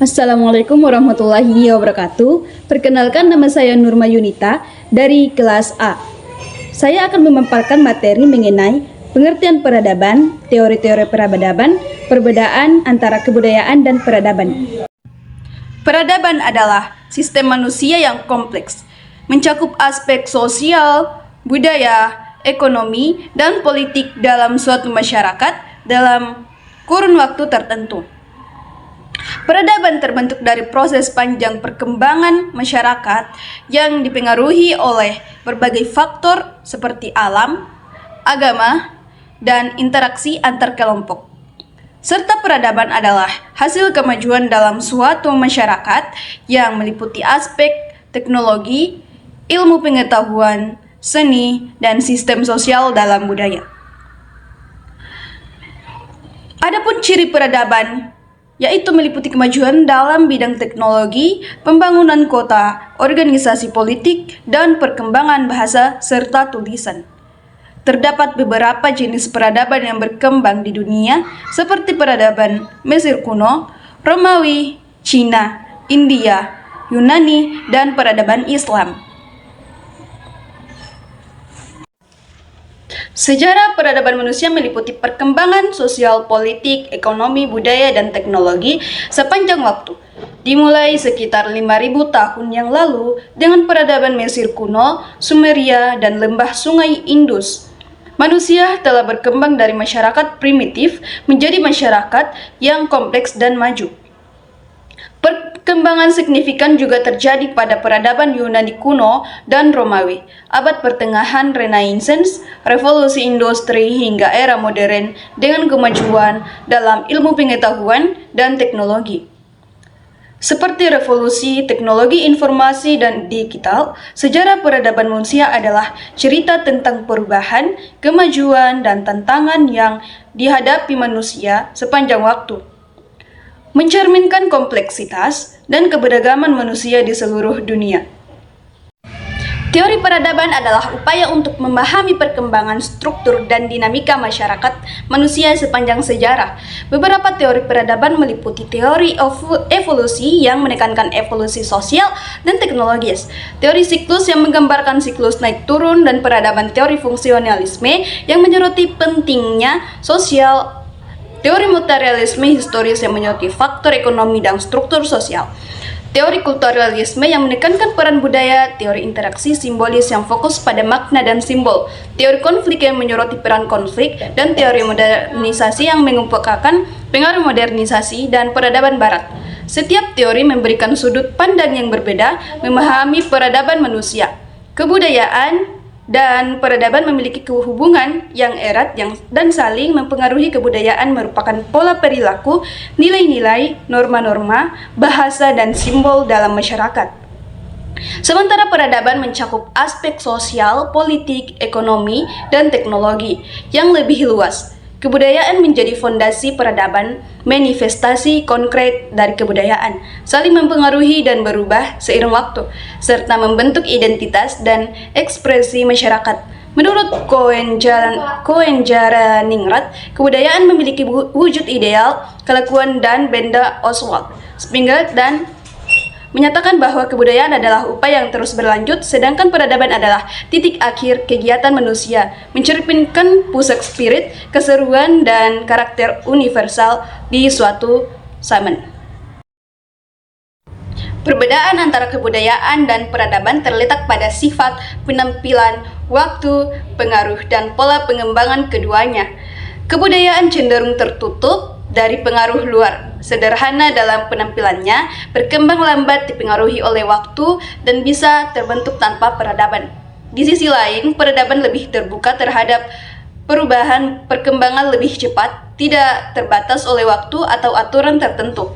Assalamualaikum warahmatullahi wabarakatuh. Perkenalkan, nama saya Nurma Yunita dari kelas A. Saya akan memaparkan materi mengenai pengertian peradaban, teori-teori peradaban, perbedaan antara kebudayaan dan peradaban. Peradaban adalah sistem manusia yang kompleks, mencakup aspek sosial, budaya, ekonomi, dan politik dalam suatu masyarakat dalam kurun waktu tertentu. Peradaban terbentuk dari proses panjang perkembangan masyarakat yang dipengaruhi oleh berbagai faktor seperti alam, agama, dan interaksi antar kelompok. Serta peradaban adalah hasil kemajuan dalam suatu masyarakat yang meliputi aspek teknologi, ilmu pengetahuan, seni, dan sistem sosial dalam budaya. Adapun ciri peradaban yaitu meliputi kemajuan dalam bidang teknologi, pembangunan kota, organisasi politik, dan perkembangan bahasa serta tulisan. Terdapat beberapa jenis peradaban yang berkembang di dunia, seperti peradaban Mesir kuno, Romawi, Cina, India, Yunani, dan peradaban Islam. Sejarah peradaban manusia meliputi perkembangan sosial, politik, ekonomi, budaya, dan teknologi sepanjang waktu. Dimulai sekitar 5.000 tahun yang lalu dengan peradaban Mesir kuno, Sumeria, dan lembah sungai Indus. Manusia telah berkembang dari masyarakat primitif menjadi masyarakat yang kompleks dan maju. Perkembangan signifikan juga terjadi pada peradaban Yunani kuno dan Romawi, abad pertengahan Renaissance, revolusi industri hingga era modern dengan kemajuan dalam ilmu pengetahuan dan teknologi. Seperti revolusi teknologi informasi dan digital, sejarah peradaban manusia adalah cerita tentang perubahan, kemajuan, dan tantangan yang dihadapi manusia sepanjang waktu, mencerminkan kompleksitas dan keberagaman manusia di seluruh dunia. Teori peradaban adalah upaya untuk memahami perkembangan struktur dan dinamika masyarakat manusia sepanjang sejarah. Beberapa teori peradaban meliputi teori evolusi yang menekankan evolusi sosial dan teknologis, teori siklus yang menggambarkan siklus naik turun, dan peradaban teori fungsionalisme yang menyoroti pentingnya sosial, teori materialisme historis yang menyoroti faktor ekonomi dan struktur sosial, teori kulturalisme yang menekankan peran budaya, teori interaksi simbolis yang fokus pada makna dan simbol, teori konflik yang menyoroti peran konflik, dan teori modernisasi yang mengemukakan pengaruh modernisasi dan peradaban barat. Setiap teori memberikan sudut pandang yang berbeda memahami peradaban manusia. Kebudayaan dan peradaban memiliki hubungan yang erat dan saling mempengaruhi. Kebudayaan merupakan pola perilaku, nilai-nilai, norma-norma, bahasa, dan simbol dalam masyarakat. Sementara peradaban mencakup aspek sosial, politik, ekonomi, dan teknologi yang lebih luas. Kebudayaan menjadi fondasi peradaban, manifestasi konkret dari kebudayaan, saling mempengaruhi dan berubah seiring waktu, serta membentuk identitas dan ekspresi masyarakat. Menurut Cohen Jaraningrat, kebudayaan memiliki wujud ideal, kelakuan, dan Benda Oswald Spengler dan menyatakan bahwa kebudayaan adalah upaya yang terus berlanjut, sedangkan peradaban adalah titik akhir kegiatan manusia, mencerminkan pusat spirit, keseruan, dan karakter universal di suatu zaman. Perbedaan antara kebudayaan dan peradaban terletak pada sifat, penampilan, waktu, pengaruh, dan pola pengembangan keduanya. Kebudayaan cenderung tertutup dari pengaruh luar, sederhana dalam penampilannya, berkembang lambat, dipengaruhi oleh waktu, dan bisa terbentuk tanpa peradaban. Di sisi lain, peradaban lebih terbuka terhadap perubahan, perkembangan lebih cepat, tidak terbatas oleh waktu atau aturan tertentu,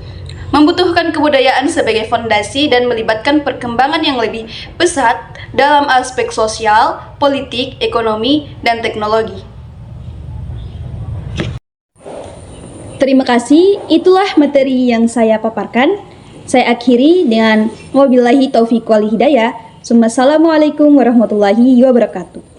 membutuhkan kebudayaan sebagai fondasi dan melibatkan perkembangan yang lebih pesat dalam aspek sosial, politik, ekonomi, dan teknologi. Terima kasih, itulah materi yang saya paparkan. Saya akhiri dengan wabillahi taufiq wal hidayah. Assalamualaikum warahmatullahi wabarakatuh.